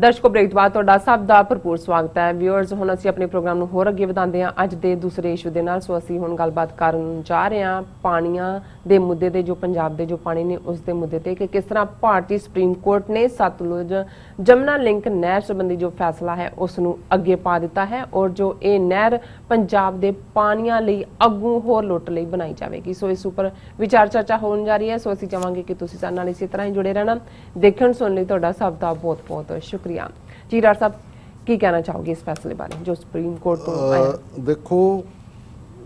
दर्शकों ब्रेक तो बाद तुहाडा सब दा भरपूर स्वागत है। व्यूअर्स हुण असीं अपने प्रोग्राम नूं होर अगे वधांदे हां अज दे दूसरे इशू दे नाल। सो असीं हुण गलबात करन जा रहे हां पाणीआं दे मुद्दे ते जो पंजाब दे जो पानी ने उस दे मुद्दे ते कि किस तरह भारतीय सुप्रीम कोर्ट ने सतलुज जमुना लिंक नहर संबंधी जो फैसला है उस नूं अगे पा दिता है और जो ये नहर पंजाब दे पाणीआं लई अग्गों होर लुट लई बनाई जावेगी। सो इस उपर विचार चर्चा होण जा रही है। सो असीं चाहांगे कि तुसीं साडे नाल इसी तरह ही जुड़े रहना। देखण सुणन लई तुहाडा सब दा बहुत बहुत शुक्रिया जी। डॉक्टर साहब की कहना चाहोगे इस फैसले बारे जो सुप्रीम कोर्ट तो आया? देखो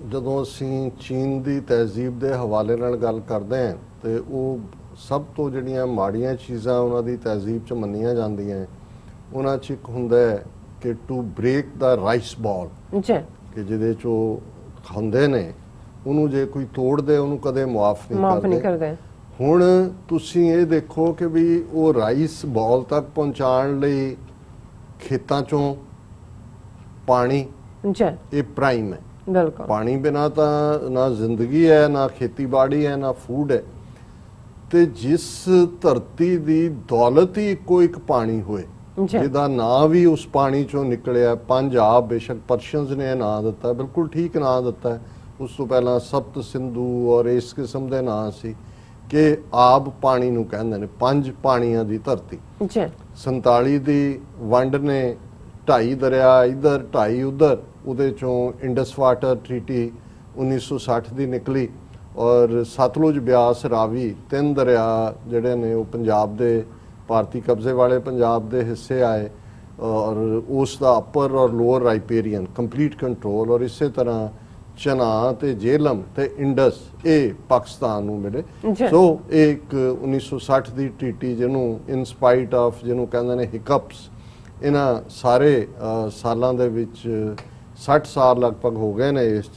ਜਦੋਂ ਅਸੀਂ ਚੀਨ ਦੀ ਤਹਿਜ਼ੀਬ ਦੇ ਹਵਾਲੇ ਨਾਲ ਗੱਲ ਕਰਦੇ ਹਾਂ ਤੇ ਉਹ ਸਭ ਤੋਂ ਜਿਹੜੀਆਂ ਮਾੜੀਆਂ ਚੀਜ਼ਾਂ ਉਹਨਾਂ ਦੀ ਤਹਿਜ਼ੀਬ 'ਚ ਮੰਨੀਆਂ ਜਾਂਦੀਆਂ ਉਹਨਾਂ 'ਚ ਇੱਕ ਹੁੰਦਾ ਹੈ ਕਿ ਟੂ ਬ੍ਰੇਕ ਦਾ ਰਾਈਸ ਬਾਲ ਜੀ ਕਿ ਜਿਹਦੇ 'ਚ ਉਹ ਖਾਂਦੇ ਨੇ ਉਹਨੂੰ ਜੇ ਕੋਈ ਤੋੜਦੇ ਉਹਨੂੰ ਕਦੇ ਮਾਫ ਨਹੀਂ ਕਰਦੇ। ਹੁਣ ਤੁਸੀਂ ਇਹ ਦੇਖੋ ਕਿ ਵੀ ਉਹ ਰਾਈਸ ਬਾਲ ਤੱਕ ਪਹੁੰਚਾਉਣ ਲਈ ਖੇਤਾਂ 'ਚੋਂ ਪਾਣੀ ਇਹ ਪ੍ਰਾਈਮ ਹੈ। बिल्कुल पानी बिना तो ना जिंदगी है ना खेतीबाड़ी है ना फूड है। तो जिस धरती की दौलत ही इको एक पानी होए जिहदा ना भी उस पानी चों निकलिया पंजाब बेशक पर्शियंस ने ना दिता बिल्कुल ठीक ना दिता है। उस तो पहला सप्त सिंधु और इस किस्म के ना सी कि आब पानी नूं कहंदे ने पंज पानियां दी धरती 47 दी वंड ने 2.5 दरिया इधर 2.5 उधर ਉਹਦੇ ਚੋਂ ਇੰਡਸ ਵਾਟਰ ਟ੍ਰੀਟੀ 1960 ਦੀ ਨਿਕਲੀ ਔਰ ਸਤਲੁਜ ਬਿਆਸ ਰਾਵੀ ਤਿੰਨ ਦਰਿਆ ਜਿਹੜੇ ਨੇ ਉਹ ਪੰਜਾਬ ਦੇ ਭਾਰਤੀ ਕਬਜ਼ੇ ਵਾਲੇ ਪੰਜਾਬ ਦੇ ਹਿੱਸੇ ਆਏ ਔਰ ਉਸ ਦਾ ਅਪਰ ਔਰ ਲੋਅਰ ਰਾਈਪੇਰੀਅਨ ਕੰਪਲੀਟ ਕੰਟਰੋਲ ਔਰ ਇਸੇ ਤਰ੍ਹਾਂ ਚਨਾ ਤੇ ਜੇਲਮ ਤੇ ਇੰਡਸ ਇਹ ਪਾਕਿਸਤਾਨ ਨੂੰ ਮਿਲੇ। ਸੋ ਇਹ ਇੱਕ 1960 ਦੀ ਟ੍ਰੀਟੀ ਜਿਹਨੂੰ ਇਨ ਸਪਾਈਟ ਆਫ ਜਿਹਨੂੰ ਕਹਿੰਦੇ ਨੇ ਹਿਕਅਪਸ ਇਹਨਾਂ ਸਾਰੇ ਸਾਲਾਂ ਦੇ ਵਿੱਚ 60 साल लगभग हो गए ने इस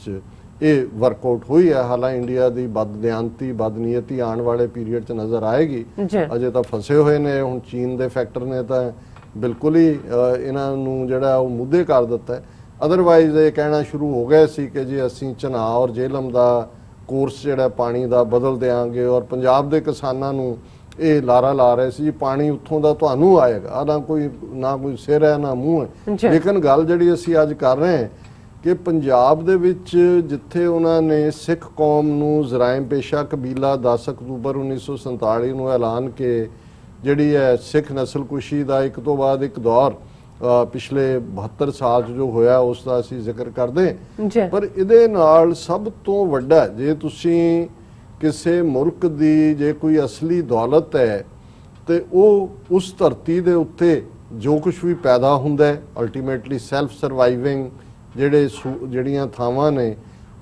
ये वर्कआउट हुई है। हालांकि इंडिया की बददियानती बदनीयती आने वाले पीरीयड च नज़र आएगी। अजे तो फसे हुए ने हुण चीन के फैक्टर ने तो बिल्कुल ही इन्हों जड़ा मुद्दे कर दिता है। अदरवाइज ये कहना शुरू हो गए सी कि जी असीं चना और जेलम का कोर्स जड़ा पानी का बदल देंगे और पंजाब के किसानों नूं ਇਹ ਲਾਰਾ ਲਾ ਰਹੇ ਸੀ ਜੀ ਪਾਣੀ ਉੱਥੋਂ ਦਾ ਤੁਹਾਨੂੰ ਆਏਗਾ ਨਾ ਕੋਈ ਸਿਰ ਹੈ ਨਾ ਮੂੰਹ ਹੈ। ਲੇਕਿਨ ਗੱਲ ਜਿਹੜੀ ਅਸੀਂ ਅੱਜ ਕਰ ਰਹੇ ਹਾਂ ਕਿ ਪੰਜਾਬ ਦੇ ਵਿੱਚ ਜਿੱਥੇ ਉਹਨਾਂ ਨੇ ਸਿੱਖ ਕੌਮ ਨੂੰ ਜ਼ਰਾਇਮ ਪੇਸ਼ਾ ਕਬੀਲਾ 10 ਅਕਤੂਬਰ 1947 ਨੂੰ ਐਲਾਨ ਕੇ ਜਿਹੜੀ ਹੈ ਸਿੱਖ ਨਸਲਕੁਸ਼ੀ ਦਾ ਇੱਕ ਤੋਂ ਬਾਅਦ ਇੱਕ ਦੌਰ ਪਿਛਲੇ 72 ਸਾਲ 'ਚ ਜੋ ਹੋਇਆ ਉਸ ਦਾ ਅਸੀਂ ਜ਼ਿਕਰ ਕਰਦੇ ਪਰ ਇਹਦੇ ਨਾਲ ਸਭ ਤੋਂ ਵੱਡਾ ਜੇ ਤੁਸੀਂ किसी मुल्क की जे कोई असली दौलत है तो वो उस धरती के उत्ते जो कुछ भी पैदा होंदा है अल्टीमेटली सैल्फ सर्वाइविंग जड़ियाँ थावां ने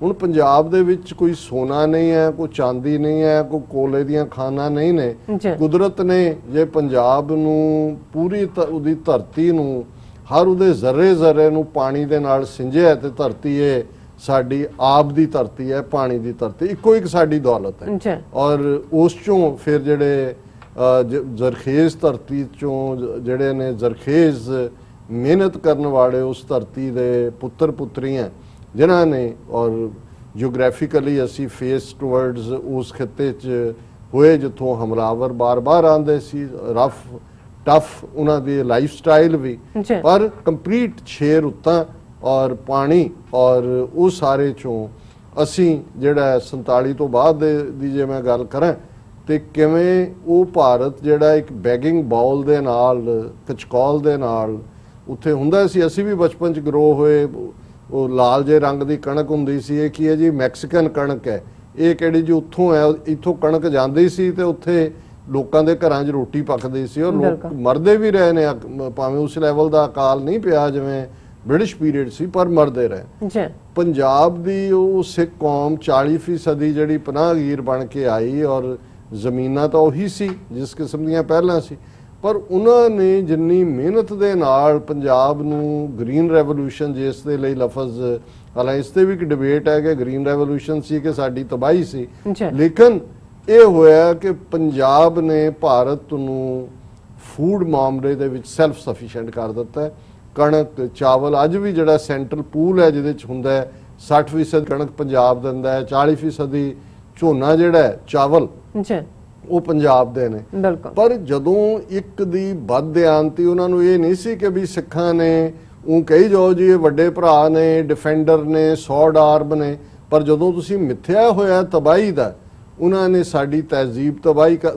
हुण पंजाब दे विच कोई सोना नहीं है कोई चांदी नहीं है कोई कोले दियां खाना नहीं ने कुदरत ने जे पंजाब नूं पूरी उहदी धरती नूं हर उहदे जर्रे जर्रे नूं पानी दे नाल सिंजिया ते धरती है साडी आप दी धरती है पानी दी धरती इको एक साडी दौलत है। और उस चों फिर जेडे जरखेज धरती चों जेडे ने जरखेज मेहनत करने वाले उस धरती दे पुत्र पुत्रियां जिन्हां ने और जियोग्राफिकली असी फेस टुवर्ड्स उस खिते च होए जिथों हमलावर बार बार आंदे सी रफ टफ उन्हां दी लाइफ स्टाइल भी पर कंप्लीट शेर उत्तां और पानी और वो सारे चों असी जिहड़ा 47 तो बाद दी जे मैं गल करां ते किवें वो भारत जिहड़ा एक बैगिंग बाउल दे नाल कचकौल दे नाल उत्थे हुंदा सी। असी भी बचपन च ग्रो होए वो लाल जे रंग दी कणक हुंदी सी ये की है जी मैक्सीकन कणक है ये किहड़ी जी उत्थों है इत्थों कणक जांदी सी ते उत्थे लोकां दे घरां 'च रोटी पकदी सी और लोक मरदे भी रहे ने भावें उस लैवल दा अकाल नहीं पिया जिवें ब्रिटिश पीरियड सी पर मरदे रहे। पंजाब दी वो सिख कौम 40% जिहड़ी पनाहगीर बन के आई और जमीनां तो उही सी जिस किस्म दीयां पहलां सी पर उन्होंने जिन्नी मेहनत दे नाल पंजाब नूं ग्रीन रेवोल्यूशन जिस दे लई लफज हालांकि इस ते भी एक डिबेट है कि ग्रीन रेवोल्यूशन सी कि साडी तबाही सी लेकिन ये होया कि पंजाब ने भारत नूं फूड मामले दे विच सैल्फ सफिशिएंट कर दिता है। कणक चावल अज भी जिहड़ा सेंट्रल पूल है जिहदे च हुंदा है 60% कणक पंजाब दिंदा है 40% झोना जिहड़ा है चावल ਉਹ ਪੰਜਾਬ ਦੇ ਨੇ। ਬਿਲਕੁਲ। ਪਰ ਜਦੋਂ ਇੱਕ ਦੀ ਬਦਦਿਆਨਤੀ ਉਹਨਾਂ ਨੂੰ ਇਹ ਨਹੀਂ ਸੀ ਕਿ ਵੀ ਸਿੱਖਾਂ ਨੇ ਉਹ ਕਹੀ ਜਾਓ ਜੀ ਇਹ ਵੱਡੇ ਭਰਾ ਨੇ, ਡਿਫੈਂਡਰ ਨੇ, ਸੌਡ ਆਰਮ ਨੇ, ਪਰ ਜਦੋਂ ਤੁਸੀਂ ਮਿੱਥਿਆ ਹੋਇਆ ਤਬਾਹੀ ਦਾ, ਉਹਨਾਂ ਨੇ ਸਾਡੀ ਤਹਿਜ਼ੀਬ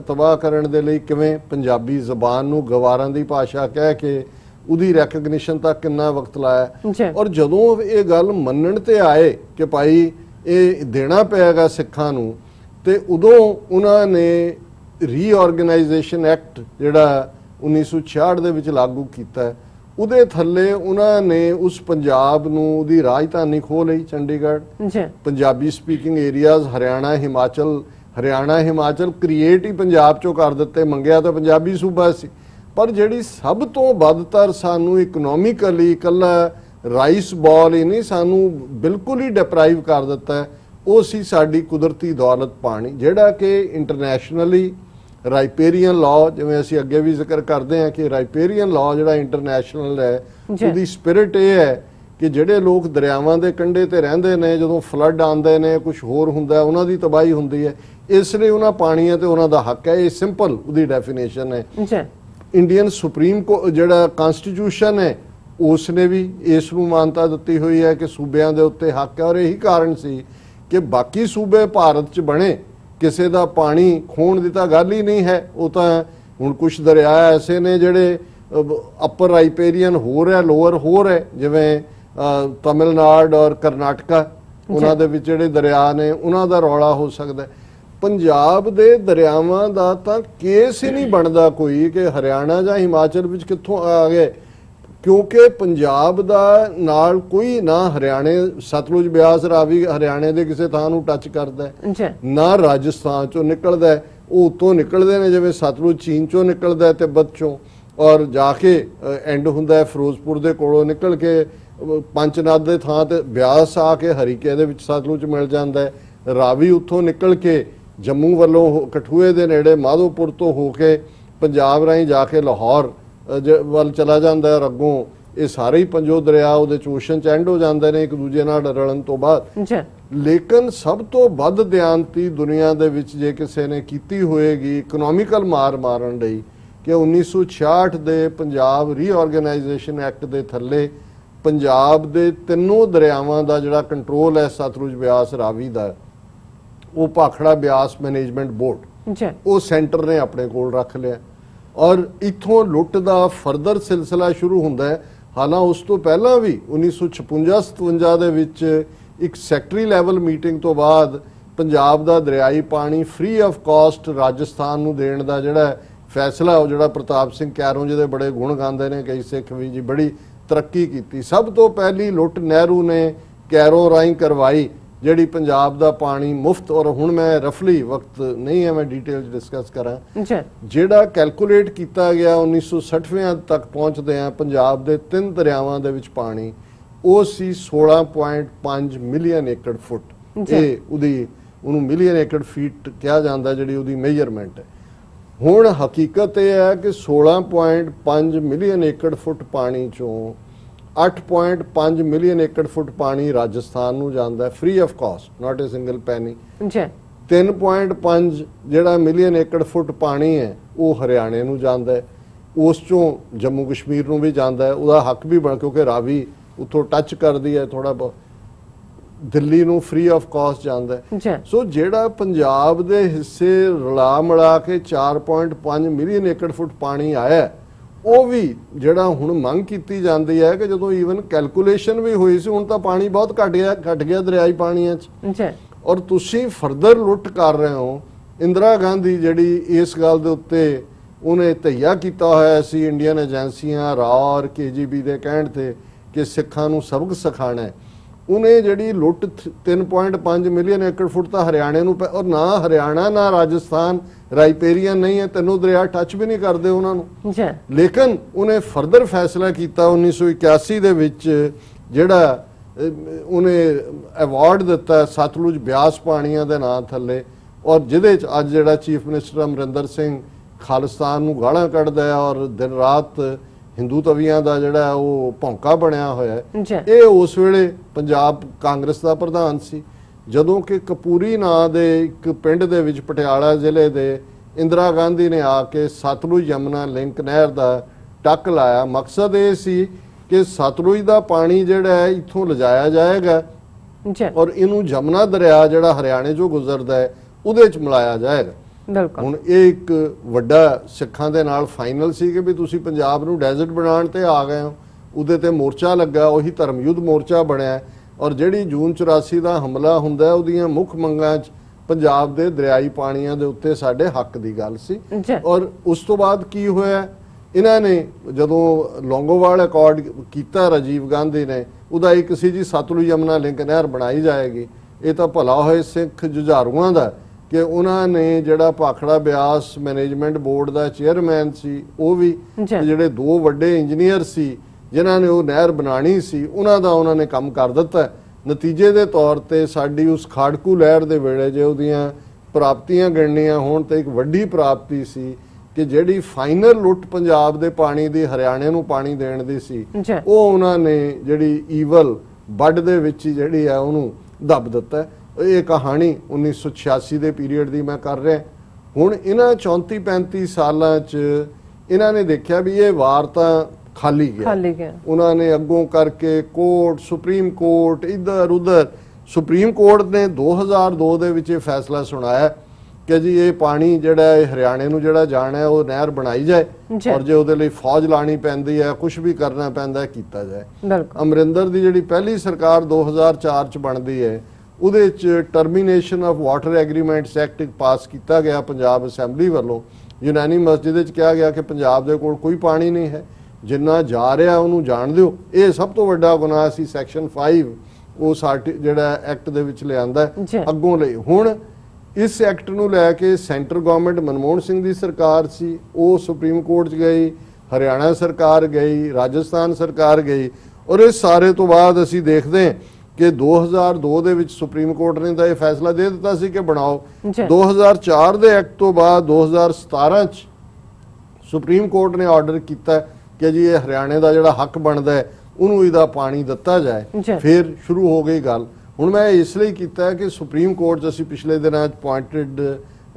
ਤਬਾਹ ਕਰਨ ਦੇ ਲਈ ਕਿਵੇਂ ਪੰਜਾਬੀ ਜ਼ਬਾਨ ਨੂੰ ਗਵਾਰਾਂ ਦੀ ਭਾਸ਼ਾ ਕਹਿ ਕੇ ਉਹਦੀ ਰੈਕਗਨੀਸ਼ਨ ਤੱਕ ਕਿੰਨਾ ਵਕਤ ਲਾਇਆ। ਔਰ ਜਦੋਂ ਇਹ ਗੱਲ ਮੰਨਣ ਤੇ ਆਏ ਕਿ ਭਾਈ ਇਹ ਦੇਣਾ ਪਏਗਾ ਸਿੱਖਾਂ ਨੂੰ, ਤੇ ਉਦੋਂ ਉਹਨਾਂ ਨੇ ਰੀਆਰਗੇਨਾਈਜੇਸ਼ਨ ਐਕਟ ਜਿਹੜਾ 1966 ਦੇ ਵਿੱਚ ਲਾਗੂ ਕੀਤਾ, ਉਹਦੇ ਥੱਲੇ ਉਹਨਾਂ ਨੇ ਉਸ ਪੰਜਾਬ ਨੂੰ ਉਹਦੀ ਰਾਜਧਾਨੀ ਖੋਹ ਲਈ Chandigarh. Punjabi speaking areas Haryana Himachal create ਹੀ ਪੰਜਾਬ ਚੋਂ ਕਰ ਦਿੱਤੇ। ਮੰਗਿਆ ਤਾਂ ਪੰਜਾਬੀ ਸੂਬਾ ਸੀ, ਪਰ ਜਿਹੜੀ ਸਭ ਤੋਂ ਵੱਧਤਰ ਸਾਨੂੰ ਇਕਨੋਮਿਕਲੀ ਇਕੱਲਾ ਰਾਈਸ ਬਾਲ ਹੀ ਨਹੀਂ, ਸਾਨੂੰ ਬਿਲਕੁਲ ਹੀ ਡਿਪਰਾਈਵ ਕਰ ਦਿੱਤਾ, ਉਹ ਸੀ ਸਾਡੀ ਕੁਦਰਤੀ ਦੌਲਤ ਪਾਣੀ, ਜਿਹੜਾ ਕਿ ਇੰਟਰਨੈਸ਼ਨਲੀ ਰਾਈਪੇਰੀਅਨ ਲਾਅ, ਜਿਵੇਂ ਅਸੀਂ ਅੱਗੇ ਵੀ ਜ਼ਿਕਰ ਕਰਦੇ ਹਾਂ ਕਿ ਰਾਈਪੇਰੀਅਨ ਲਾਅ ਜਿਹੜਾ ਇੰਟਰਨੈਸ਼ਨਲ ਹੈ, ਉਹਦੀ ਸਪਿਰਿਟ ਇਹ ਹੈ ਕਿ ਜਿਹੜੇ ਲੋਕ ਦਰਿਆਵਾਂ ਦੇ ਕੰਢੇ ਤੇ ਰਹਿੰਦੇ ਨੇ, ਜਦੋਂ ਫਲੱਡ ਆਉਂਦੇ ਨੇ, ਕੁਝ ਹੋਰ ਹੁੰਦਾ, ਉਹਨਾਂ ਦੀ ਤਬਾਹੀ ਹੁੰਦੀ ਹੈ, ਇਸ ਲਈ ਉਹਨਾਂ ਪਾਣੀਆਂ ਤੇ ਉਹਨਾਂ ਦਾ ਹੱਕ ਹੈ। ਇਹ ਸਿੰਪਲ ਉਹਦੀ ਡੈਫੀਨੇਸ਼ਨ ਹੈ। ਇੰਡੀਅਨ ਸੁਪਰੀਮ ਜਿਹੜਾ ਕਨਸਟੀਟਿਊਸ਼ਨ ਹੈ, ਉਸ ਨੇ ਵੀ ਇਸ ਨੂੰ ਮਾਨਤਾ ਦਿੱਤੀ ਹੋਈ ਹੈ ਕਿ ਸੂਬਿਆਂ ਦੇ ਉੱਤੇ ਹੱਕ ਹੈ। ਔਰ ਇਹੀ ਕਾਰਨ ਸੀ ਕਿ ਬਾਕੀ ਸੂਬੇ ਭਾਰਤ 'ਚ ਬਣੇ, ਕਿਸੇ ਦਾ ਪਾਣੀ ਖੋਣ ਦੀ ਤਾਂ ਗੱਲ ਹੀ ਨਹੀਂ ਹੈ। ਉਹ ਤਾਂ ਹੁਣ ਕੁਝ ਦਰਿਆ ਐਸੇ ਨੇ ਜਿਹੜੇ ਅਪਰ ਰਾਈਪੇਰੀਅਨ ਹੋਰ ਹੈ, ਲੋਅਰ ਹੋਰ ਹੈ, ਜਿਵੇਂ ਤਮਿਲਨਾਡੂ ਔਰ ਕਰਨਾਟਕਾ, ਉਹਨਾਂ ਦੇ ਵਿੱਚ ਜਿਹੜੇ ਦਰਿਆ ਨੇ ਉਹਨਾਂ ਦਾ ਰੌਲਾ ਹੋ ਸਕਦਾ। ਪੰਜਾਬ ਦੇ ਦਰਿਆਵਾਂ ਦਾ ਤਾਂ ਕੇਸ ਹੀ ਨਹੀਂ ਬਣਦਾ ਕੋਈ ਕਿ ਹਰਿਆਣਾ ਜਾਂ ਹਿਮਾਚਲ ਵਿੱਚ ਕਿੱਥੋਂ ਆ ਗਏ, ਕਿਉਂਕਿ ਪੰਜਾਬ ਦਾ ਨਾਲ ਕੋਈ ਨਾ ਹਰਿਆਣੇ ਸਤਲੁਜ ਬਿਆਸ ਰਾਵੀ ਹਰਿਆਣੇ ਦੇ ਕਿਸੇ ਥਾਂ ਨੂੰ ਟੱਚ ਕਰਦਾ, ਨਾ ਰਾਜਸਥਾਨ ਚੋਂ ਨਿਕਲਦਾ। ਉਹ ਉੱਤੋਂ ਨਿਕਲਦੇ ਨੇ, ਜਿਵੇਂ ਸਤਲੁਜ ਚੀਨ ਚੋਂ ਨਿਕਲਦਾ, ਤਿੱਬਤ ਚੋਂ, ਔਰ ਜਾ ਕੇ ਐਂਡ ਹੁੰਦਾ ਫਿਰੋਜ਼ਪੁਰ ਦੇ ਕੋਲੋਂ ਨਿਕਲ ਕੇ ਪੰਚਨਾਦ ਦੇ ਥਾਂ ਤੇ ਬਿਆਸ ਆ ਕੇ ਹਰੀਕੇ ਦੇ ਵਿੱਚ ਸਤਲੁਜ ਮਿਲ ਜਾਂਦਾ। ਰਾਵੀ ਉੱਥੋਂ ਨਿਕਲ ਕੇ ਜੰਮੂ ਵੱਲੋਂ ਕਠੂਏ ਦੇ ਨੇੜੇ ਮਾਧੋਪੁਰ ਤੋਂ ਹੋ ਕੇ ਪੰਜਾਬ ਰਾਹੀਂ ਜਾ ਕੇ ਲਾਹੌਰ ਵੱਲ ਚਲਾ ਜਾਂਦਾ। ਅੱਗੋਂ ਇਹ ਸਾਰੇ ਹੀ ਪੰਜੋ ਦਰਿਆ ਉਹਦੇ ਓਸ਼ਨ ਚ ਐਂਡ ਹੋ ਜਾਂਦੇ ਨੇ ਇੱਕ ਦੂਜੇ ਨਾਲ ਰਲਣ ਤੋਂ ਬਾਅਦ। ਲੇਕਿਨ ਸਭ ਤੋਂ ਵੱਧ ਦਿਆਨਤੀ ਦੁਨੀਆ ਦੇ ਵਿੱਚ ਜੇ ਕਿਸੇ ਨੇ ਕੀਤੀ ਹੋਏਗੀ ਇਕਨੋਮਿਕਲ ਮਾਰ ਮਾਰਨ ਲਈ, ਕਿ 1966 ਦੇ ਪੰਜਾਬ ਰੀਆਰਗੇਨਾਈਜੇਸ਼ਨ ਐਕਟ ਦੇ ਥੱਲੇ ਪੰਜਾਬ ਦੇ ਤਿੰਨੋਂ ਦਰਿਆਵਾਂ ਦਾ ਜਿਹੜਾ ਕੰਟਰੋਲ ਹੈ ਸਤਲੁਜ ਬਿਆਸ ਰਾਵੀ ਦਾ, ਉਹ ਭਾਖੜਾ ਬਿਆਸ ਮੈਨੇਜਮੈਂਟ ਬੋਰਡ, ਉਹ ਸੈਂਟਰ ਨੇ ਆਪਣੇ ਕੋਲ ਰੱਖ ਲਿਆ। ਔਰ ਇੱਥੋਂ ਲੁੱਟ ਦਾ ਫਰਦਰ ਸਿਲਸਿਲਾ ਸ਼ੁਰੂ ਹੁੰਦਾ ਹੈ। ਹਾਲਾਂਕਿ ਉਸ ਤੋਂ ਪਹਿਲਾਂ ਵੀ 1956-57 ਦੇ ਵਿੱਚ ਇੱਕ ਸੈਕਟਰੀ ਲੈਵਲ ਮੀਟਿੰਗ ਤੋਂ ਬਾਅਦ ਪੰਜਾਬ ਦਾ ਦਰਿਆਈ ਪਾਣੀ ਫ੍ਰੀ ਆਫ ਕਾਸਟ ਰਾਜਸਥਾਨ ਨੂੰ ਦੇਣ ਦਾ ਜਿਹੜਾ ਫੈਸਲਾ, ਉਹ ਜਿਹੜਾ ਪ੍ਰਤਾਪ ਸਿੰਘ ਕੈਰੋਂ ਜਿਹਦੇ ਬੜੇ ਗੁਣ ਗਾਉਂਦੇ ਨੇ ਕਈ ਸਿੱਖ ਵੀ ਜੀ, ਬੜੀ ਤਰੱਕੀ ਕੀਤੀ। ਸਭ ਤੋਂ ਪਹਿਲੀ ਲੁੱਟ ਨਹਿਰੂ ਨੇ ਕੈਰੋਂ ਰਾਹੀਂ ਕਰਵਾਈ, ਜਿਹੜੀ ਪੰਜਾਬ ਦਾ ਪਾਣੀ ਮੁਫਤ, ਔਰ ਹੁਣ ਮੈਂ ਰਫਲੀ ਵਕਤ ਨਹੀਂ ਹੈ ਮੈਂ ਡਿਟੇਲ ਡਿਸਕਸ ਕਰਾਂ, ਜਿਹੜਾ ਕੈਲਕੂਲੇਟ ਕੀਤਾ ਗਿਆ 1960 ਤੱਕ ਪਹੁੰਚਦੇ ਆ ਪੰਜਾਬ ਦੇ 3 ਦਰਿਆਵਾਂ ਦੇ ਵਿੱਚ ਪਾਣੀ, ਉਹ ਸੀ 16.5 ਮਿਲੀਅਨ ਏਕੜ ਫੁੱਟ। ਇਹ ਉਹਨੂੰ ਮਿਲੀਅਨ ਏਕੜ ਫੀਟ ਕਿਹਾ ਜਾਂਦਾ ਜਿਹੜੀ ਉਹਦੀ ਮੇਜਰਮੈਂਟ ਹੈ। ਹੁਣ ਹਕੀਕਤ ਇਹ ਹੈ ਕਿ 16.5 ਮਿਲੀਅਨ ਏਕੜ ਫੁੱਟ ਪਾਣੀ ਚੋਂ 8.5 ਮਿਲੀਅਨ ਏਕੜ ਫੁੱਟ ਪਾਣੀ ਰਾਜਸਥਾਨ ਨੂੰ ਜਾਂਦਾ ਹੈ free of cost, not A single penny. 3.5 ਜਿਹੜਾ ਮਿਲੀਅਨ ਏਕੜ ਫੁੱਟ ਪਾਣੀ ਹੈ ਉਹ ਹਰਿਆਣੇ ਨੂੰ ਜਾਂਦਾ ਹੈ, ਉਸ ਚੋਂ ਜੰਮੂ ਕਸ਼ਮੀਰ ਨੂੰ ਵੀ ਜਾਂਦਾ ਹੈ, ਉਹਦਾ ਹੱਕ ਵੀ ਬਣ, ਕਿਉਂਕਿ ਰਾਵੀ ਉੱਥੋਂ ਟੱਚ ਕਰਦੀ ਹੈ ਥੋੜਾ ਬਹੁਤ, ਦਿੱਲੀ ਨੂੰ ਫ੍ਰੀ ਆਫ ਕਾਸਟ ਜਾਂਦਾ ਹੈ। ਸੋ ਜਿਹੜਾ ਪੰਜਾਬ ਦੇ ਹਿੱਸੇ ਰਲਾ ਮਿਲਾ ਕੇ 4.5 ਮਿਲੀਅਨ ਏਕੜ ਫੁੱਟ ਪਾਣੀ ਆਇਆ, ਉਹ ਵੀ ਜਿਹੜਾ ਹੁਣ ਮੰਗ ਕੀਤੀ ਜਾਂਦੀ ਹੈ ਕਿ ਜਦੋਂ ਈਵਨ ਕੈਲਕੂਲੇਸ਼ਨ ਵੀ ਹੋਈ ਸੀ, ਹੁਣ ਤਾਂ ਪਾਣੀ ਬਹੁਤ ਘਟ ਗਿਆ ਦਰਿਆਈ ਪਾਣੀਆਂ 'ਚ, ਔਰ ਤੁਸੀਂ ਫਰਦਰ ਲੁੱਟ ਕਰ ਰਹੇ ਹੋ। ਇੰਦਰਾ ਗਾਂਧੀ ਜਿਹੜੀ ਇਸ ਗੱਲ ਦੇ ਉੱਤੇ ਉਹਨੇ ਤਈਆ ਕੀਤਾ ਹੋਇਆ ਸੀ, ਇੰਡੀਅਨ ਏਜੰਸੀਆਂ ਰਾਅ ਔਰ KGB ਦੇ ਕਹਿਣ ਤੇ ਕਿ ਸਿੱਖਾਂ ਨੂੰ ਸਬਕ ਸਿਖਾਣਾ ਹੈ, ਉਹਨੇ ਜਿਹੜੀ ਲੁੱਟ 3.5 ਮਿਲੀਅਨ ਏਕੜ ਫੁੱਟ ਤਾਂ ਹਰਿਆਣੇ ਨੂੰ, ਔਰ ਨਾ ਹਰਿਆਣਾ ਨਾ ਰਾਜਸਥਾਨ ਰਾਈਪੇਰੀਅਨ ਨਹੀਂ ਹੈ, ਤਿੰਨੋਂ ਦਰਿਆ ਟੱਚ ਵੀ ਨਹੀਂ ਕਰਦੇ ਉਹਨਾਂ ਨੂੰ। ਲੇਕਿਨ ਉਹਨੇ ਫਰਦਰ ਫੈਸਲਾ ਕੀਤਾ 1981 ਦੇ ਵਿੱਚ, ਜਿਹੜਾ ਉਹਨੇ ਅਵਾਰਡ ਦਿੱਤਾ ਸਤਲੁਜ ਬਿਆਸ ਪਾਣੀਆਂ ਦੇ ਨਾਂ ਥੱਲੇ, ਔਰ ਜਿਹਦੇ 'ਚ ਅੱਜ ਜਿਹੜਾ ਚੀਫ ਮਿਨਿਸਟਰ ਅਮਰਿੰਦਰ ਸਿੰਘ ਖਾਲਿਸਤਾਨ ਨੂੰ ਗਾਲਾਂ ਕੱਢਦਾ ਹੈ ਔਰ ਦਿਨ ਰਾਤ ਹਿੰਦੂ ਤਵੀਆਂ ਦਾ ਜਿਹੜਾ ਉਹ ਭੌਂਕਾ ਬਣਿਆ ਹੋਇਆ ਹੈ। ਇਹ ਉਸ ਵੇਲੇ ਪੰਜਾਬ ਕਾਂਗਰਸ ਦਾ ਪ੍ਰਧਾਨ ਸੀ, ਜਦੋਂ ਕਿ ਕਪੂਰੀ ਨਾਂ ਦੇ ਇੱਕ ਪਿੰਡ ਦੇ ਵਿੱਚ ਪਟਿਆਲਾ ਜ਼ਿਲ੍ਹੇ ਦੇ इंदिरा गांधी ने आके सतलुज यमुना लिंक नहर का टक लाया। मकसद ये सी कि सतलुज का पानी जिहड़ा है इत्थों लिजाया जाएगा और इनू जमुना दरिया जिहड़ा हरियाणे चों गुजरदा है उहदे च मिलाया जाएगा। ਹੁਣ ਇਹ ਇੱਕ ਵੱਡਾ ਸਿੱਖਾਂ ਦੇ ਨਾਲ ਫਾਈਨਲ ਸੀ ਕਿ ਵੀ ਤੁਸੀਂ ਪੰਜਾਬ ਨੂੰ ਡੈਜ਼ਰਟ ਬਣਾਉਣ ਤੇ ਆ ਗਏ ਹੋ। ਉਹਦੇ ਤੇ ਮੋਰਚਾ ਲੱਗਾ, ਉਹੀ ਧਰਮ ਯੁੱਧ ਮੋਰਚਾ ਬਣਿਆ ਔਰ ਜਿਹੜੀ ਜੂਨ 84 ਦਾ ਹਮਲਾ ਹੁੰਦਾ ਉਹਦੀਆਂ ਮੁੱਖ ਮੰਗਾਂ 'ਚ ਪੰਜਾਬ ਦੇ ਦਰਿਆਈ ਪਾਣੀਆਂ ਦੇ ਉੱਤੇ ਸਾਡੇ ਹੱਕ ਦੀ ਗੱਲ ਸੀ। ਔਰ ਉਸ ਤੋਂ ਬਾਅਦ ਕੀ ਹੋਇਆ, ਇਹਨਾਂ ਨੇ ਜਦੋਂ ਲੌਂਗੋਵਾਲ ਅਕੋਰਡ ਕੀਤਾ ਰਾਜੀਵ ਗਾਂਧੀ ਨੇ, ਉਹਦਾ ਇੱਕ ਸੀ ਜੀ ਸਤਲੁਜ ਯਮੁਨਾ ਲਿੰਕ ਨਹਿਰ ਬਣਾਈ ਜਾਏਗੀ। ਇਹ ਤਾਂ ਭਲਾ ਹੋਏ ਸਿੱਖ ਜੁਝਾਰੂਆਂ ਦਾ ਕਿ ਉਹਨਾਂ ਨੇ ਜਿਹੜਾ ਭਾਖੜਾ ਬਿਆਸ ਮੈਨੇਜਮੈਂਟ ਬੋਰਡ ਦਾ ਚੇਅਰਮੈਨ ਸੀ, ਉਹ ਵੀ ਜਿਹੜੇ ਦੋ ਵੱਡੇ ਇੰਜੀਨੀਅਰ ਸੀ ਜਿਨ੍ਹਾਂ ਨੇ ਉਹ ਨਹਿਰ ਬਣਾਣੀ ਸੀ, ਉਹਨਾਂ ਦਾ ਉਹਨਾਂ ਨੇ ਕੰਮ ਕਰ ਦਿੱਤਾ। ਨਤੀਜੇ ਦੇ ਤੌਰ ਤੇ ਸਾਡੀ ਉਸ ਖਾੜਕੂ ਲਹਿਰ ਦੇ ਵੇਲੇ ਜੇ ਉਹਦੀਆਂ ਪ੍ਰਾਪਤੀਆਂ ਗਿਣਨੀਆਂ ਹੋਣ ਤੇ ਇੱਕ ਵੱਡੀ ਪ੍ਰਾਪਤੀ ਸੀ ਕਿ ਜਿਹੜੀ ਫਾਈਨਲ ਲੁੱਟ ਪੰਜਾਬ ਦੇ ਪਾਣੀ ਦੀ ਹਰਿਆਣੇ ਨੂੰ ਪਾਣੀ ਦੇਣ ਦੀ ਸੀ, ਉਹ ਉਹਨਾਂ ਨੇ ਜਿਹੜੀ ਈਵਲ ਬੱਡ ਦੇ ਵਿੱਚ ਹੀ ਜਿਹੜੀ ਆ ਉਹਨੂੰ ਦੱਬ ਦਿੱਤਾ। ਇਹ ਕਹਾਣੀ 1986 ਦੇ ਪੀਰੀਅਡ ਦੀ ਮੈਂ ਕਰ ਰਿਹਾ। ਹੁਣ ਇਹਨਾਂ 34-35 ਸਾਲਾਂ 'ਚ ਇਹਨਾਂ ਨੇ ਦੇਖਿਆ ਵੀ ਇਹ ਵਾਰ ਤਾਂ ਖਾਲੀ ਗਿਆ। ਉਹਨਾਂ ਨੇ ਅੱਗੋਂ ਕਰਕੇ ਕੋਰਟ, ਸੁਪਰੀਮ ਕੋਰਟ, ਇੱਧਰ ਉੱਧਰ। ਸੁਪਰੀਮ ਕੋਰਟ ਨੇ 2002 ਦੇ ਵਿੱਚ ਇਹ ਫੈਸਲਾ ਸੁਣਾਇਆ ਕਿ ਜੀ ਇਹ ਪਾਣੀ ਜਿਹੜਾ ਇਹ ਹਰਿਆਣੇ ਨੂੰ ਜਿਹੜਾ ਜਾਣਾ ਹੈ ਉਹ ਨਹਿਰ ਬਣਾਈ ਜਾਏ ਔਰ ਜੇ ਉਹਦੇ ਲਈ ਫੌਜ ਲਾਣੀ ਪੈਂਦੀ ਹੈ, ਕੁਝ ਵੀ ਕਰਨਾ ਪੈਂਦਾ ਕੀਤਾ ਜਾਏ। ਅਮਰਿੰਦਰ ਦੀ ਜਿਹੜੀ ਪਹਿਲੀ ਸਰਕਾਰ 2004 'ਚ ਬਣਦੀ ਹੈ ਉਹਦੇ 'ਚ termination of water agreements act pass ਕੀਤਾ ਗਿਆ ਪੰਜਾਬ ਅਸੈਂਬਲੀ ਵੱਲੋਂ ਯੂਨੈਨਿਮਸ, ਜਿਹਦੇ 'ਚ ਕਿਹਾ ਗਿਆ ਕਿ ਪੰਜਾਬ ਦੇ ਕੋਲ ਕੋਈ ਪਾਣੀ ਨਹੀਂ ਹੈ, ਜਿੰਨਾ ਜਾ ਰਿਹਾ ਉਹਨੂੰ ਜਾਣ ਦਿਓ। ਇਹ ਸਭ ਤੋਂ ਵੱਡਾ ਗੁਨਾਹ ਸੀ। ਸੈਕਸ਼ਨ 5 ਉਹ ਜਿਹੜਾ ਐਕਟ ਦੇ ਵਿੱਚ ਲਿਆਂਦਾ ਅੱਗੋਂ ਲਈ। ਹੁਣ ਇਸ ਐਕਟ ਨੂੰ ਲੈ ਕੇ ਸੈਂਟਰ ਗਵਰਨਮੈਂਟ ਮਨਮੋਹਨ ਸਿੰਘ ਦੀ ਸਰਕਾਰ ਸੀ, ਉਹ ਸੁਪਰੀਮ ਕੋਰਟ 'ਚ ਗਈ, ਹਰਿਆਣਾ ਸਰਕਾਰ ਗਈ, ਰਾਜਸਥਾਨ ਸਰਕਾਰ ਗਈ ਔਰ ਇਸ ਸਾਰੇ ਤੋਂ ਬਾਅਦ ਅਸੀਂ ਦੇਖਦੇ ਹਾਂ ਕਿ 2002 ਦੇ ਵਿੱਚ ਸੁਪਰੀਮ ਕੋਰਟ ਨੇ ਤਾਂ ਇਹ ਫੈਸਲਾ ਦੇ ਦਿੱਤਾ ਸੀ ਕਿ ਬਣਾਓ। 2004 ਦੇ ਐਕਟ ਤੋਂ ਬਾਅਦ 2017 'ਚ ਸੁਪਰੀਮ ਕੋਰਟ ਨੇ ਆਰਡਰ ਕੀਤਾ ਕਿ ਜੀ ਇਹ ਹਰਿਆਣੇ ਦਾ ਜਿਹੜਾ ਹੱਕ ਬਣਦਾ ਹੈ ਉਹਨੂੰ ਇਹਦਾ ਪਾਣੀ ਦਿੱਤਾ ਜਾਏ। ਫਿਰ ਸ਼ੁਰੂ ਹੋ ਗਈ ਗੱਲ। ਹੁਣ ਮੈਂ ਇਸ ਲਈ ਕੀਤਾ ਕਿ ਸੁਪਰੀਮ ਕੋਰਟ 'ਚ ਅਸੀਂ ਪਿਛਲੇ ਦਿਨਾਂ 'ਚ ਪੁਆਇੰਟਡ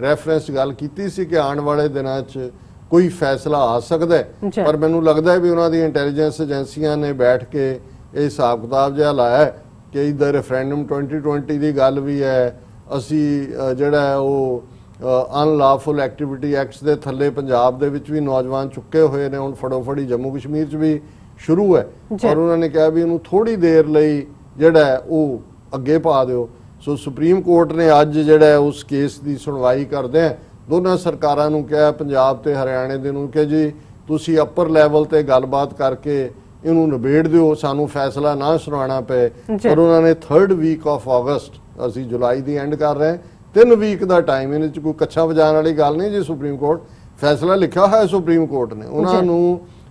ਰੈਫਰੈਂਸ ਗੱਲ ਕੀਤੀ ਸੀ ਕਿ ਆਉਣ ਵਾਲੇ ਦਿਨਾਂ 'ਚ ਕੋਈ ਫੈਸਲਾ ਆ ਸਕਦਾ ਹੈ, ਪਰ ਮੈਨੂੰ ਲੱਗਦਾ ਹੈ ਵੀ ਉਹਨਾਂ ਦੀ ਇੰਟੈਲੀਜੈਂਸ ਏਜੰਸੀਆਂ ਨੇ ਬੈਠ ਕੇ ਇਹ ਹਿਸਾਬ ਕਿਤਾਬ ਜਿਹਾ ਲਾਇਆ ਕਿ ਇੱਧਰ ਰੈਫਰੈਂਡਮ 2020 ਦੀ ਗੱਲ ਵੀ ਹੈ। ਅਸੀਂ ਜਿਹੜਾ ਉਹ ਅਨਲਾਫੁਲ ਐਕਟੀਵਿਟੀ ਐਕਟਸ ਦੇ ਥੱਲੇ ਪੰਜਾਬ ਦੇ ਵਿੱਚ ਵੀ ਨੌਜਵਾਨ ਚੁੱਕੇ ਹੋਏ ਨੇ। ਹੁਣ ਫੜੋਫੜੀ ਜੰਮੂ ਕਸ਼ਮੀਰ 'ਚ ਵੀ ਸ਼ੁਰੂ ਹੈ ਔਰ ਉਹਨਾਂ ਨੇ ਕਿਹਾ ਵੀ ਇਹਨੂੰ ਥੋੜੀ ਦੇਰ ਲਈ ਜਿਹੜਾ ਉਹ ਅੱਗੇ ਪਾ ਦਿਓ। ਸੋ ਸੁਪਰੀਮ ਕੋਰਟ ਨੇ ਅੱਜ ਜਿਹੜਾ ਉਸ ਕੇਸ ਦੀ ਸੁਣਵਾਈ ਕਰਦੇ ਦੋਨਾਂ ਸਰਕਾਰਾਂ ਨੂੰ ਕਿਹਾ, ਪੰਜਾਬ ਤੇ ਹਰਿਆਣੇ ਦੇ ਨੂੰ, ਕਿ ਜੀ ਤੁਸੀਂ ਅੱਪਰ ਲੈਵਲ ਤੇ ਗੱਲਬਾਤ ਕਰਕੇ ਇਹਨੂੰ ਨਿਬੇੜ ਦਿਓ, ਸਾਨੂੰ ਫੈਸਲਾ ਨਾ ਸੁਣਾਉਣਾ ਪਏ। ਔਰ ਉਹਨਾਂ ਨੇ 3rd ਵੀਕ ਆਫ ਅਗਸਟ, ਅਸੀਂ ਜੁਲਾਈ ਦੀ ਐਂਡ ਕਰ ਰਹੇ, 3 ਵੀਕ ਦਾ ਟਾਈਮ, ਇਹਦੇ 'ਚ ਕੋਈ ਕੱਛਾ ਵਜਾਉਣ ਵਾਲੀ ਗੱਲ ਨਹੀਂ ਜੀ। ਸੁਪਰੀਮ ਕੋਰਟ ਫੈਸਲਾ ਲਿਖਿਆ ਹੋਇਆ ਸੁਪਰੀਮ ਕੋਰਟ ਨੇ,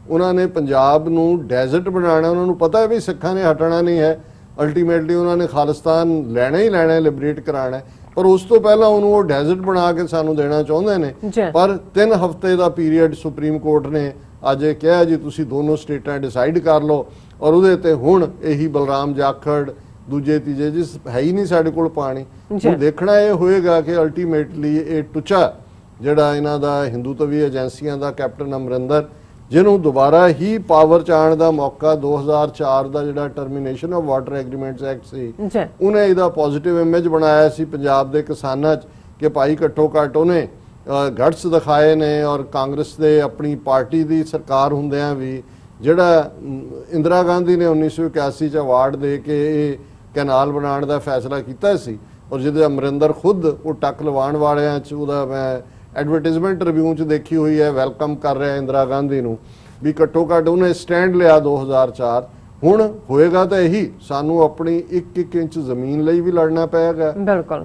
ਉਹਨਾਂ ਨੇ ਪੰਜਾਬ ਨੂੰ ਡੈਜ਼ਰਟ ਬਣਾਉਣਾ। ਉਹਨਾਂ ਨੂੰ ਪਤਾ ਹੈ ਵੀ ਸਿੱਖਾਂ ਨੇ ਹਟਣਾ ਨਹੀਂ ਹੈ, ਅਲਟੀਮੇਟਲੀ ਉਹਨਾਂ ਨੇ ਖਾਲਿਸਤਾਨ ਲੈਣਾ ਹੀ ਲੈਣਾ, ਲਿਬਰੇਟ ਕਰਾਉਣਾ, ਪਰ ਉਸ ਤੋਂ ਪਹਿਲਾਂ ਉਹਨੂੰ ਉਹ ਡੈਜ਼ਰਟ ਬਣਾ ਕੇ ਸਾਨੂੰ ਦੇਣਾ ਚਾਹੁੰਦੇ ਨੇ। ਪਰ 3 ਹਫ਼ਤੇ ਦਾ ਪੀਰੀਅਡ ਸੁਪਰੀਮ ਕੋਰਟ ਨੇ ਅੱਜ ਇਹ ਕਿਹਾ ਜੀ ਤੁਸੀਂ ਦੋਨੋਂ ਸਟੇਟਾਂ ਡਿਸਾਈਡ ਕਰ ਲਓ ਔਰ ਉਹਦੇ ਤੇ ਹੁਣ ਇਹੀ ਬਲਰਾਮ ਜਾਖੜ ਦੂਜੇ ਤੀਜੇ ਜਿਸ ਹੈ ਹੀ ਨਹੀਂ ਸਾਡੇ ਕੋਲ ਪਾਣੀ। ਹੁਣ ਦੇਖਣਾ ਇਹ ਹੋਏਗਾ ਕਿ ਅਲਟੀਮੇਟਲੀ ਇਹ ਟੁੱਚਾ ਜਿਹੜਾ ਇਹਨਾਂ ਦਾ ਹਿੰਦੂਤਵੀ ਏਜੰਸੀਆਂ ਦਾ ਕੈਪਟਨ ਅਮਰਿੰਦਰ, ਜਿਹਨੂੰ ਦੁਬਾਰਾ ਹੀ ਪਾਵਰ 'ਚ ਆਉਣ ਦਾ ਮੌਕਾ 2004 ਦਾ ਜਿਹੜਾ termination of water agreements act ਸੀ, ਉਹਨੇ ਇਹਦਾ ਪੋਜ਼ਿਟਿਵ ਇਮੇਜ ਬਣਾਇਆ ਸੀ ਪੰਜਾਬ ਦੇ ਕਿਸਾਨਾਂ 'ਚ ਕਿ ਭਾਈ ਘੱਟੋ ਘੱਟ ਉਹਨੇ ਗਟਸ ਦਿਖਾਏ ਨੇ। ਔਰ ਕਾਂਗਰਸ ਦੇ ਆਪਣੀ ਪਾਰਟੀ ਦੀ ਸਰਕਾਰ ਹੁੰਦਿਆਂ ਵੀ ਜਿਹੜਾ ਇੰਦਰਾ ਗਾਂਧੀ ਨੇ 1981 'ਚ ਅਵਾਰਡ ਦੇ ਕੇ ਇਹ ਕੈਨਾਲ ਬਣਾਉਣ ਦਾ ਫੈਸਲਾ ਕੀਤਾ ਸੀ ਔਰ ਜਿਹਦੇ ਅਮਰਿੰਦਰ ਖੁਦ ਉਹ ਟੱਕ ਲਵਾਉਣ ਵਾਲਿਆਂ 'ਚ ਉਹਦਾ ਮੈਂ ਐਡਵਰਟਾਈਜ਼ਮੈਂਟ ਰਿਵਿਊ 'ਚ ਦੇਖੀ ਹੋਈ ਹੈ, ਵੈਲਕਮ ਕਰ ਰਿਹਾ ਇੰਦਰਾ ਗਾਂਧੀ ਨੂੰ ਵੀ ਘੱਟੋ ਘੱਟ ਉਹਨੇ ਸਟੈਂਡ ਲਿਆ 2004। ਹੁਣ ਹੋਏਗਾ ਤਾਂ ਇਹੀ, ਸਾਨੂੰ ਆਪਣੀ 1-1 ਇੰਚ ਜ਼ਮੀਨ ਲਈ ਵੀ ਲੜਨਾ ਪਏਗਾ,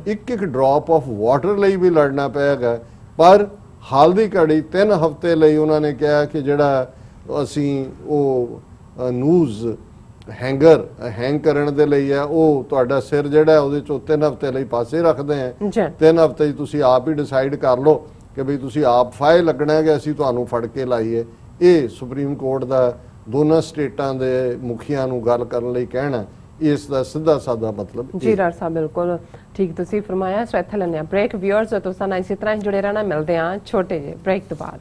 1-1 ਡ੍ਰੌਪ ਆਫ ਵਾਟਰ ਲਈ ਵੀ ਲੜਨਾ ਪਏਗਾ। ਪਰ ਹਾਲ ਦੀ ਘੜੀ 3 ਹਫ਼ਤੇ ਲਈ ਉਹਨਾਂ ਨੇ ਕਿਹਾ ਕਿ ਜਿਹੜਾ ਅਸੀਂ ਉਹ ਨਿਊਜ਼ ਹੈਂਗ ਕਰਨ ਦੇ ਲਈ ਹੈ ਉਹ ਤੁਹਾਡਾ ਸਿਰ ਜਿਹੜਾ ਉਹਦੇ 'ਚੋਂ 3 ਹਫ਼ਤੇ ਲਈ ਪਾਸੇ ਰੱਖਦੇ ਆ। 3 ਹਫ਼ਤੇ 'ਚ ਤੁਸੀਂ ਆਪ ਹੀ ਡਿਸਾਈਡ ਕਰ ਲਓ ਕਿ ਬਈ ਤੁਸੀਂ ਆਪ ਫਾਇਲ ਲੱਗਣਾ ਹੈ ਕਿ ਅਸੀਂ ਤੁਹਾਨੂੰ ਫੜ ਕੇ ਲਾਈਏ। ਇਹ ਸੁਪਰੀਮ ਕੋਰਟ ਦਾ ਦੋਨਾਂ ਸਟੇਟਾਂ ਦੇ ਮੁਖੀਆਂ ਨੂੰ ਗੱਲ ਕਰਨ ਲਈ ਕਹਿਣਾ ਇਸ ਦਾ ਸਿੱਧਾ ਸਾਦਾ ਮਤਲਬ ਜੀ ਡਾਕਟਰ ਸਾਹਿਬ ਬਿਲਕੁਲ ਠੀਕ ਤੁਸੀਂ ਫਰਮਾਇਆ। ਸੋ ਇੱਥੇ ਲੈਂਦੇ ਹਾਂ ਬ੍ਰੇਕ। ਵਿਊਅਰਸ ਤੁਸੀਂ ਨਾਲ ਇਸੇ ਤਰ੍ਹਾਂ ਹੀ ਜੁੜੇ ਰਹਿਣਾ। ਮਿਲਦੇ ਹਾਂ ਛੋਟੇ ਜਿਹੇ ਬ੍ਰੇਕ ਤੋਂ ਬਾਅਦ।